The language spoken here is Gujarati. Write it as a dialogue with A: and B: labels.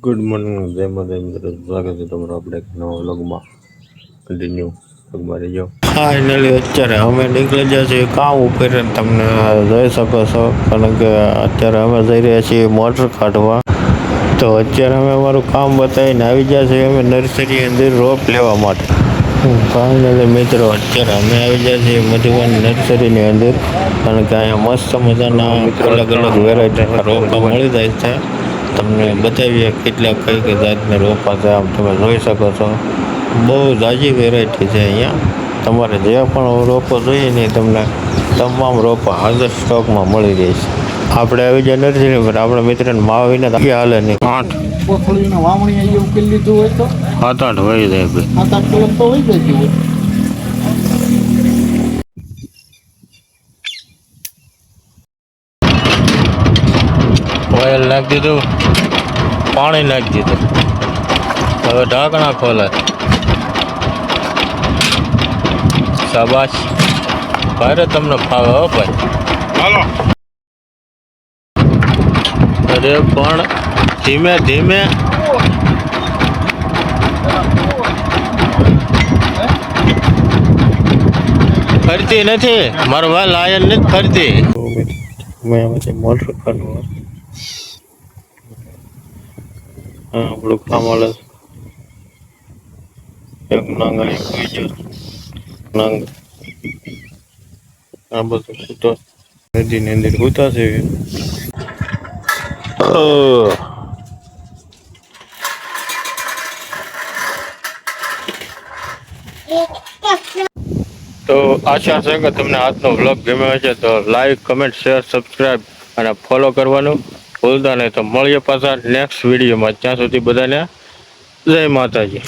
A: ગુડ મોર્નિંગ, જય માતા મિત્રો. સ્વાગત છે તમારું આપણે એક નવા વ્લોગમાં. કન્ટિન્યુ વ્લોગમાં રહીજો. ફાઇનલી અત્યારે અમે નીકળી ગયા છીએ કામ ઉપર. તમને જોઈ શકો છો, કારણ કે અત્યારે અમે જઈ રહ્યા છીએ મોટર કાઢવા. તો અત્યારે અમે અમારું કામ બતાવીને આવી ગયા છીએ અમે નર્સરી અંદર રોપ લેવા માટે. ફાઇનલી મિત્રો અત્યારે અમે આવી ગયા છીએ મધુવન નર્સરીની અંદર, કારણ કે અહીંયા મસ્ત મજાના અલગ અલગ વેરાયટીના રોપા મળી જાય છે. તમને બતાવીએ કેટલા કઈ કઈ જાતના રોપા છે. આમ તમે જોઈ શકો છો, બહુ જાજી વેરાયટી છે અહીંયા. તમારે જે પણ રોપો જોઈએ ને તમને તમામ રોપા હાજર સ્ટોકમાં મળી રહે છે. આપણે આવી જાય નર્સરી પર આપણા મિત્રને માવીને હાલે નહીં 8
B: કોથળીના વાવણી અહીંયા ઉકેલી લીધું હોય તો
A: 7-8 વહી જાય ભાઈ.
B: 7-8 કલાક તો વહી જતી હોય.
A: ઓઇલ નાખી દીધું, પાણી નાખી દીધું, હવે ઢાંકણા ખોલે. શાબાશ ભાઈ, તમને ફાવે હો ભાઈ. હાલો. અરે પણ ધીમે ધીમે. ફરતી નથી મારો વાલ આયન નથી ફરતી. મોટર કાઢવા આપણું કામ હાલે. એક નાંગ આવી ગયો, નાંગ આ બધું સૂતો નદીની અંદર સૂતા છે. તો આશા છે કે તમને આજનો વ્લોગ ગમ્યો છે. તો લાઈક, કમેન્ટ, શેર, સબસ્ક્રાઈબ અને ફોલો કરવાનું ભૂલતા નહીં. તો મળીએ પાછા નેક્સ્ટ વિડીયોમાં. ત્યાં સુધી બધાને જય માતાજી.